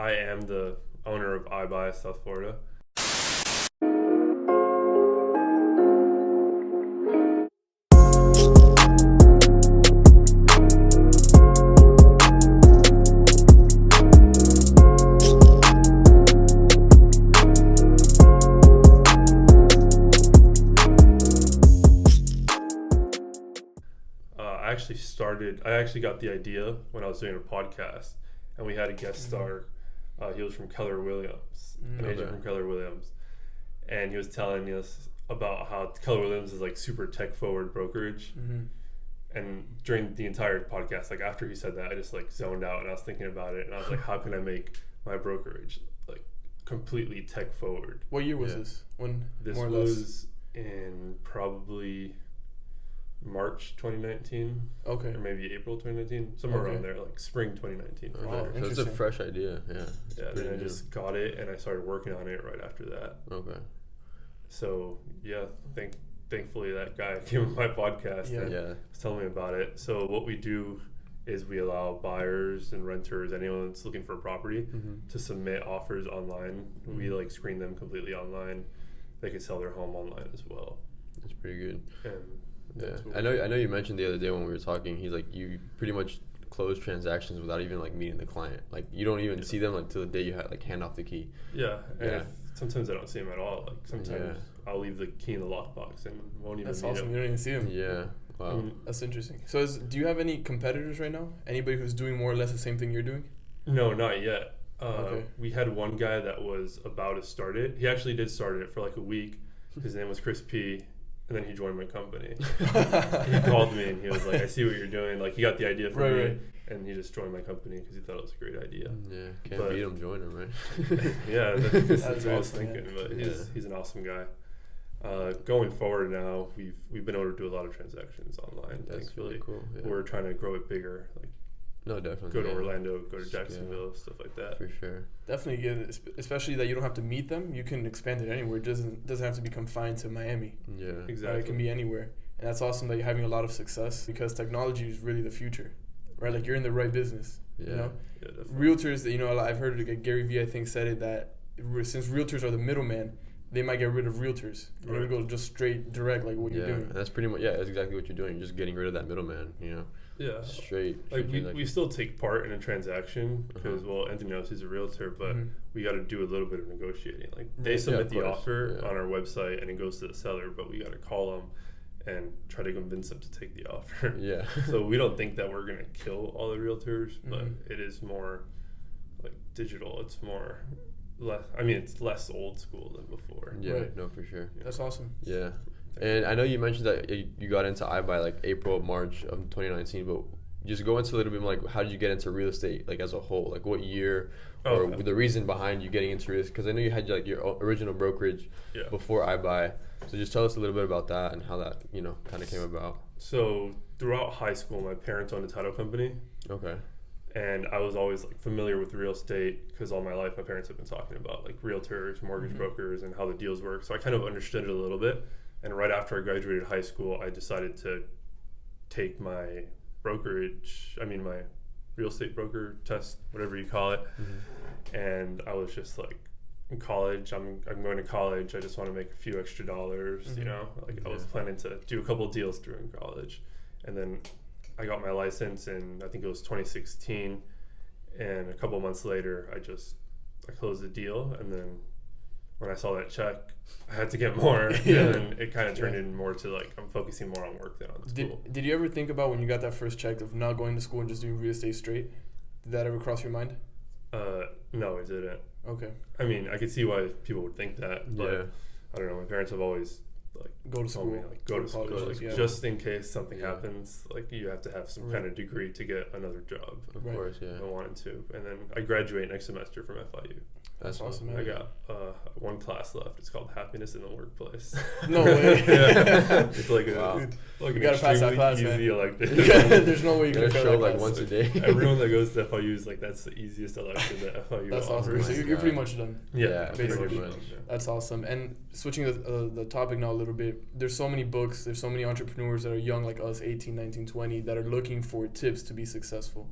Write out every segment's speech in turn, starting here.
I am the owner of iBuy South Florida. I actually got the idea when I was doing a podcast, and we had a guest star. He was from Keller Williams, an agent from Keller Williams, and he was telling us about how Keller Williams is like super tech forward brokerage. And during the entire podcast, like after he said that, I just like zoned out and I was thinking about it, and I was like, how can I make my brokerage like completely tech forward? What year was this? When this more or was less? In probably March 2019, or maybe April 2019, somewhere around there, like spring 2019. Wow, so it's a fresh idea. Yeah, then I just got it and I started working on it right after that. So yeah, thankfully that guy came on my podcast and was telling me about it. So what we do is we allow buyers and renters, anyone that's looking for a property, to submit offers online. We like screen them completely online. They can sell their home online as well. That's pretty good. And I know you mentioned the other day when we were talking, he's like, you pretty much close transactions without even like meeting the client. Like you don't even see them like till the day you like hand off the key. Sometimes I don't see them at all. Like sometimes I'll leave the key in the lockbox and won't even. That's awesome. You don't even see them. Yeah. Wow. That's interesting. So do you have any competitors right now? Anybody who's doing more or less the same thing you're doing? No, not yet. We had one guy that was about to start it. He actually did start it for like a week. His name was Chris P. And then he joined my company. He called me and he was like, I see what you're doing. Like, he got the idea from me. And he just joined my company because he thought it was a great idea. Yeah, can't beat him, join him, right? Yeah, that's what I was thinking. But he's an awesome guy. Going forward now, we've been able to do a lot of transactions online. That's thankfully. really cool. Yeah. We're trying to grow it bigger. Like, no, definitely. Go to Orlando, go to Jacksonville, stuff like that. For sure. Definitely good, especially that you don't have to meet them. You can expand it anywhere. It doesn't have to be confined to Miami. Yeah, exactly. It can be anywhere. And that's awesome that you're having a lot of success because technology is really the future, right? Like you're in the right business, you know? Yeah, definitely. Realtors, you know, I've heard Gary Vee, I think, said it that since realtors are the middleman, they might get rid of realtors. You know, we go just straight direct like what you're doing. And that's pretty much, that's exactly what you're doing. You're just getting rid of that middleman, you know? Yeah. Straight like we still take part in a transaction because, well, Anthony knows he's a realtor, but we got to do a little bit of negotiating. Like they submit the offer on our website and it goes to the seller, but we got to call them and try to convince them to take the offer. Yeah. So we don't think that we're going to kill all the realtors, but it is more like digital. It's more it's less old school than before. Yeah, no, for sure. That's awesome. Yeah. And I know you mentioned that you got into iBuy like April, March of 2019, but just go into a little bit more like how did you get into real estate like as a whole? Like what year or the reason behind you getting into real estate? Because I know you had like your original brokerage before iBuy. So just tell us a little bit about that and how that, you know, kind of came about. So throughout high school, my parents owned a title company. Okay. And I was always like familiar with real estate because all my life my parents have been talking about like realtors, mortgage brokers, and how the deals work. So I kind of understood it a little bit. And right after I graduated high school, I decided to take my my real estate broker test, whatever you call it. And I was just like, in college, I'm going to college. I just want to make a few extra dollars, you know? Like I was planning to do a couple deals during college. And then I got my license in, I think it was 2016. And a couple months later, I closed the deal. And then when I saw that check, I had to get more. And then it kind of turned in more to like, I'm focusing more on work than on school. Did you ever think about when you got that first check of not going to school and just doing real estate straight? Did that ever cross your mind? No, it didn't. Okay. I mean, I could see why people would think that, but I don't know. My parents have always like go to school, go to school, just in case something happens. Like you have to have some kind of degree to get another job. Of course, I wanted to, and then I graduate next semester from FIU. That's awesome, man. I got one class left. It's called Happiness in the Workplace. No way. It's like you gotta pass that class, man. There's no way you can show like once a day. Everyone that goes to FIU is like that's the easiest elective that FIU That's offers. awesome. So you're pretty much done. Yeah, basically. That's awesome. And switching the topic now a little bit, there's so many books, there's so many entrepreneurs that are young like us, 18, 19, 20, that are looking for tips to be successful.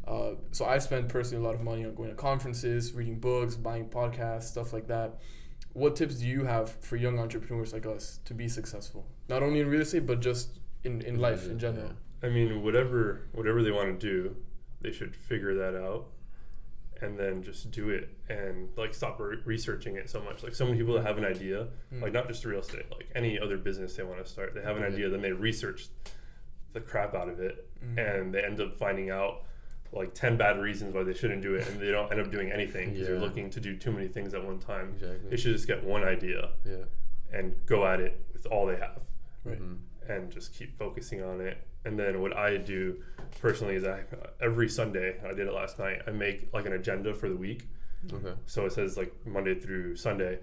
So I spend personally a lot of money on going to conferences, reading books, buying podcasts, stuff like that. What tips do you have for young entrepreneurs like us to be successful? Not only in real estate, but just in life in general. I mean, whatever they want to do, they should figure that out and then just do it, and like stop researching it so much. Like so many people that have an idea, like not just real estate, like any other business they want to start, they have an idea, then they research the crap out of it, and they end up finding out like 10 bad reasons why they shouldn't do it, and they don't end up doing anything because they're looking to do too many things at one time. Exactly. They should just get one idea and go at it with all they have, and just keep focusing on it. And then what I do personally is every Sunday, I did it last night, I make like an agenda for the week. Okay. So it says like Monday through Sunday,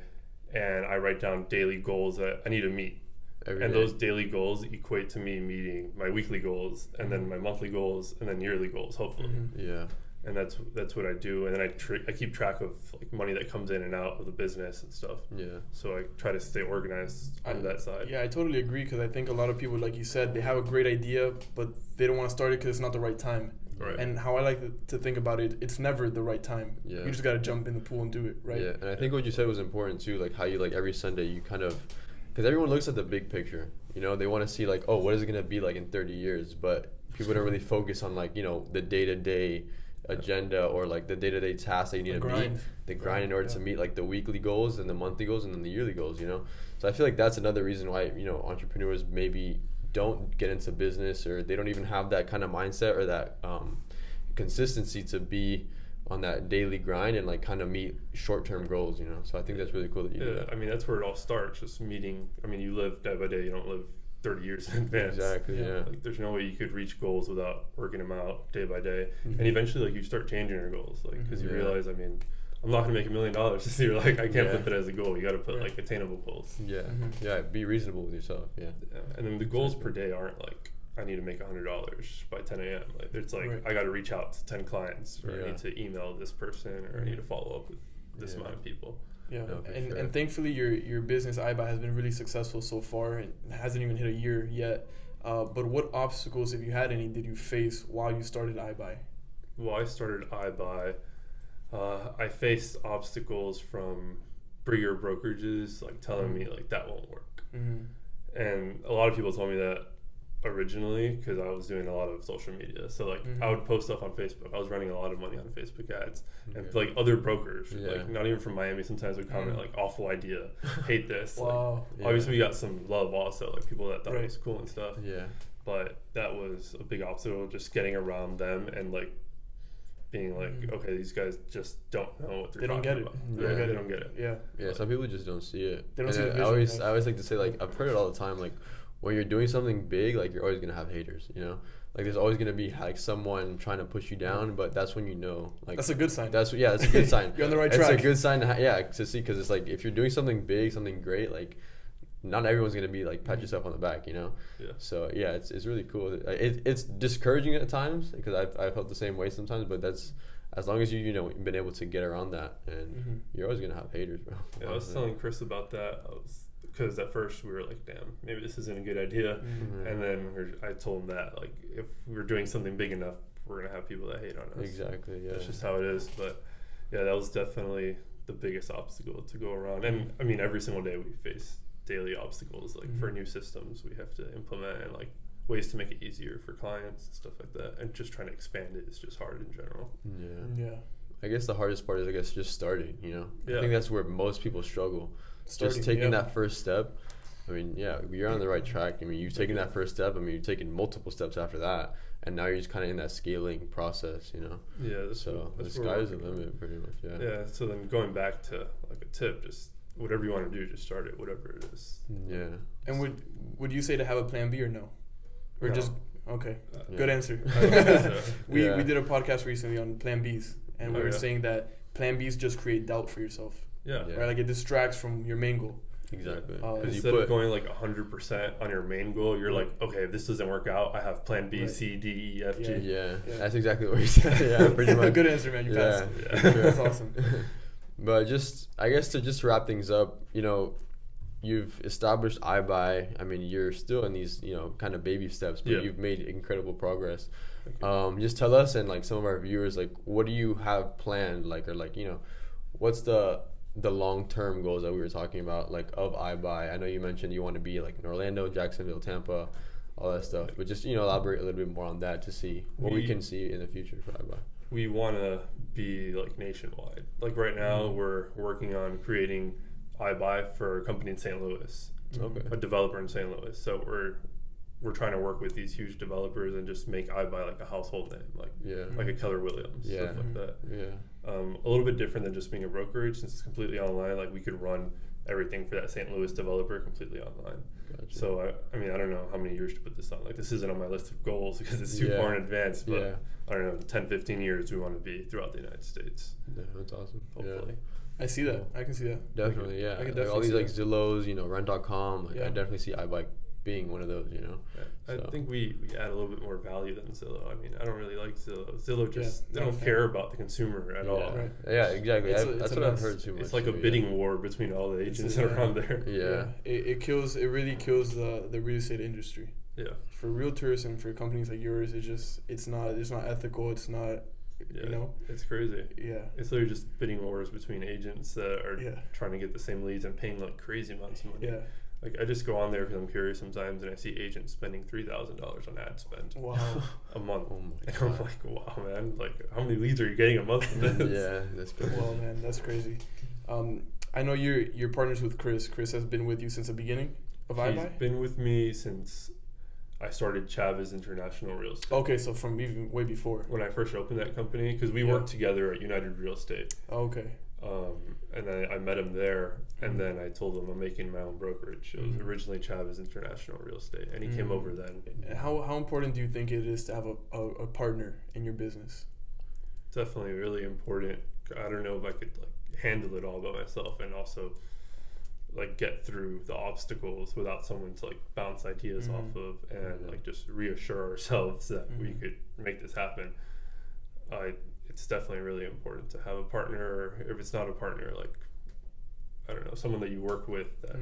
and I write down daily goals that I need to meet. Every and day. those daily goals equate to me meeting my weekly goals, and then my monthly goals, and then yearly goals, hopefully. Yeah. And that's what I do. And then I keep track of like money that comes in and out of the business and stuff. Yeah. So I try to stay organized on that side. Yeah, I totally agree, because I think a lot of people, like you said, they have a great idea, but they don't want to start it because it's not the right time. Right. And how I like to think about it, it's never the right time. Yeah. You just got to jump in the pool and do it, right? Yeah, and I think what you said was important too, like how you like every Sunday you kind of, because everyone looks at the big picture, you know, they want to see like, oh, what is it going to be like in 30 years? But people don't really focus on like, you know, the day-to-day agenda or like the day-to-day tasks that you need to meet, the grind in order to meet like the weekly goals and the monthly goals and then the yearly goals, you know? So I feel like that's another reason why, you know, entrepreneurs maybe don't get into business, or they don't even have that kind of mindset or that consistency to be on that daily grind and like kind of meet short-term goals, you know? So I think that's really cool that you do that. I mean, that's where it all starts, just meeting. I mean, you live day by day, you don't live 30 years in advance. Exactly, yeah. Like, there's no way you could reach goals without working them out day by day. And eventually, like, you start changing your goals, like, because you realize, I mean, I'm not going to make $1 million. So you're like, I can't put that as a goal. You got to put, like, attainable goals. Yeah. Yeah, be reasonable with yourself, yeah. And then the goals per day aren't, like, I need to make $100 by 10 a.m. Like, it's like, I got to reach out to 10 clients, or I need to email this person, or I need to follow up with this amount of people. Yeah, No, and thankfully your business iBuy has been really successful so far. It hasn't even hit a year yet. But what obstacles, if you had any, did you face while you started iBuy? Well, I started iBuy. I faced obstacles from bigger brokerages, like telling me like that won't work. And a lot of people told me that originally because I was doing a lot of social media. So like I would post stuff on Facebook. I was running a lot of money on Facebook ads, and like other brokers, like not even from Miami, sometimes would comment like awful idea, hate this. Wow. Like, obviously we got some love also, like people that thought it was cool and stuff. Yeah. But that was a big obstacle, just getting around them and like being like, okay, these guys just don't know what they're talking about. They don't get it. Yeah. Yeah, some people just don't see it. They don't see the I vision. always like to say, like, I've heard it all the time, like, when you're doing something big, like, you're always gonna have haters, you know? Like, there's always gonna be like someone trying to push you down, but that's when you know, like, that's a good sign. That's a good sign. You're on the right track. It's a good sign to see, because it's like if you're doing something big, something great, like, not everyone's gonna be like pat yourself on the back, you know? Yeah. So yeah, it's really cool. It's discouraging at times because I've felt the same way sometimes, but that's as long as you know been able to get around that, and you're always gonna have haters, bro. Yeah, I was telling Chris about that. Because at first we were like, damn, maybe this isn't a good idea. And then I told him that, like, if we're doing something big enough, we're going to have people that hate on us. Exactly, yeah. That's just how it is. But, yeah, that was definitely the biggest obstacle to go around. And, I mean, every single day we face daily obstacles. Like, for new systems we have to implement, and, like, ways to make it easier for clients and stuff like that. And just trying to expand it is just hard in general. Yeah. I guess the hardest part is, just starting, you know? I think that's where most people struggle. Just taking that first step. I mean, you're on the right track. I mean, you've taken that first step. I mean, you've taken multiple steps after that, and now you're just kind of in that scaling process, you know? Yeah. So the sky's the limit, pretty much. Yeah. Yeah. So then going back to like a tip, just whatever you want to do, just start it, whatever it is. Yeah. And would you say to have a plan B or no? Or just okay? Good answer. We did a podcast recently on plan Bs, and we were saying that plan Bs just create doubt for yourself. Yeah. Right, like it distracts from your main goal. Exactly. Instead of going like 100% on your main goal, you're like, okay, if this doesn't work out, I have plan B, C, D, E, F, G. Yeah, that's exactly what you said. Yeah, pretty much. Good answer, man. You passed. Yeah. That's awesome. But I guess to just wrap things up, you know, you've established iBuy. I mean, you're still in these, kind of baby steps, but you've made incredible progress. Just tell us and like some of our viewers, like, what do you have planned? What's the long-term goals that we were talking about, like, of iBuy? I know you mentioned you want to be like in Orlando, Jacksonville, Tampa, all that stuff, but just, elaborate a little bit more on that to see what we can see in the future for iBuy. We want to be like nationwide. Like right now, we're working on creating iBuy for a company in St. Louis, a developer in St. Louis. So we're trying to work with these huge developers and just make iBuy like a household name, like a Keller Williams, stuff like that. A little bit different than just being a brokerage, since it's completely online. Like we could run everything for that St. Louis developer completely online. Gotcha. So I mean, I don't know how many years to put this on. Like this isn't on my list of goals because it's too far in advance, but I don't know, 10, 15 years we want to be throughout the United States. Yeah, that's awesome. Hopefully. I see that. I can see that. Definitely, yeah. I can like definitely all these see like that. Zillows, rent.com. Like I definitely see iBuy being one of those, I think we add a little bit more value than Zillow. I mean, I don't really like Zillow. Zillow just they don't care about the consumer at all. Right. Yeah, exactly. It's that's what I've heard too much. It's like a bidding war between all the agents that are on there. It really kills the real estate industry. Yeah. For realtors and for companies like yours, it's not ethical. It's not. It's crazy. Yeah. It's literally just bidding wars between agents that are trying to get the same leads and paying like crazy amounts of money. Yeah. Like I just go on there because I'm curious sometimes, and I see agents spending $3,000 on ad spend. Wow. A month. Oh my and God. I'm like, wow, man! Like, how many leads are you getting a month from this? Yeah, that's crazy. Well, man, that's crazy. I know you're partners with Chris. Chris has been with you since the beginning of iBuy? He's been with me since I started Chavez International Real Estate. Okay, so from even way before. When I first opened that company, because we worked together at United Real Estate. Okay. And then I met him there, and then I told him I'm making my own brokerage. It was originally Chavez International Real Estate, and he came over then. How important do you think it is to have a partner in your business? Definitely really important. I don't know if I could like handle it all by myself, and also like get through the obstacles without someone to like bounce ideas off of, and like just reassure ourselves that we could make this happen. It's definitely really important to have a partner, or if it's not a partner, like, I don't know, someone that you work with. That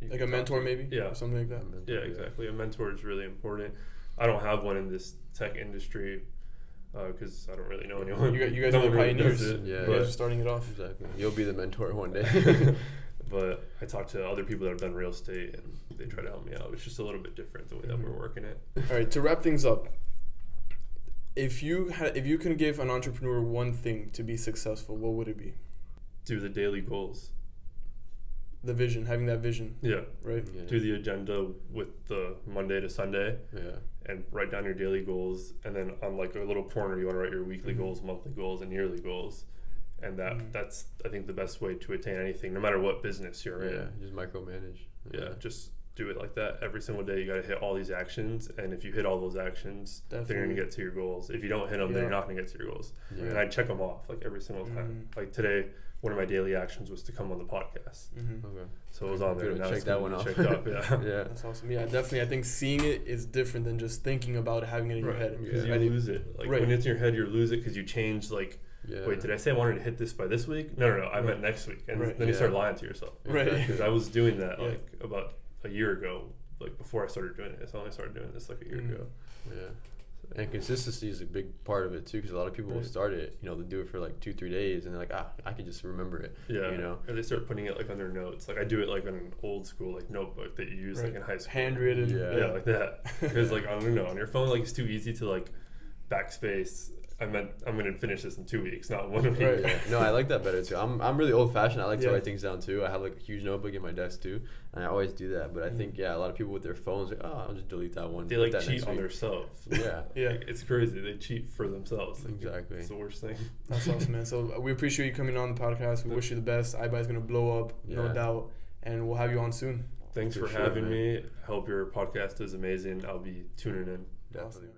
like a mentor maybe? Yeah. Or something like that? Yeah, exactly. A mentor is really important. I don't have one in this tech industry because I don't really know anyone. You guys No are the one really pioneers. does it, You but- guys are starting it off. Exactly. You'll be the mentor one day. But I talk to other people that have done real estate, and they try to help me out. It's just a little bit different the way that we're working it. All right, to wrap things up, if you can give an entrepreneur one thing to be successful, what would it be? Do the daily goals. The vision, having that vision, Yeah. right? Yeah. Do the agenda with the Monday to Sunday, Yeah. and write down your daily goals. And then on like a little corner, you want to write your weekly goals, monthly goals, and yearly goals. And that's, I think, the best way to attain anything, no matter what business you're in. Yeah. Just micromanage. Yeah, just do it like that every single day. You got to hit all these actions, and if you hit all those actions, then you're gonna get to your goals. If you don't hit them, then you're not gonna get to your goals. Yeah. And I check them off like every single time. Like today, one of my daily actions was to come on the podcast, Okay. so it was on there. Good, And check that one off. Checked up, yeah. Yeah. That's awesome. Yeah, definitely. I think seeing it is different than just thinking about it, having it in your head. Because Yeah. you lose it. Like when it's in your head, you lose it because you change. Like, Yeah. wait, did I say I wanted to hit this by this week? No, I meant next week. And then you start lying to yourself. Right. Because I was doing that like about a year ago. Like before I started doing it, so I only started doing this like a year ago. Yeah. And consistency is a big part of it too, because a lot of people will start it, they'll do it for like 2-3 days, and they're like, I could just remember it. Yeah. You know. Or they start putting it like on their notes. Like I do it like on an old school like notebook that you use like in high school. Handwritten. Yeah, like that. Because like I don't know, on your phone, like it's too easy to like backspace. I'm gonna finish this in 2 weeks, not 1 week. Right. Yeah. No, I like that better too. I'm really old fashioned. I like to write things down too. I have like a huge notebook in my desk too, and I always do that. But I think a lot of people with their phones, like, I'll just delete that one. They put like that cheat next on week. themselves. Yeah. Like, it's crazy. They cheat for themselves. Like, Exactly. It's the worst thing. That's awesome, man. So we appreciate you coming on the podcast. We wish you the best. iBuy is gonna blow up, no doubt, and we'll have you on soon. Thanks for having me. I hope your podcast is amazing. I'll be tuning in. Definitely.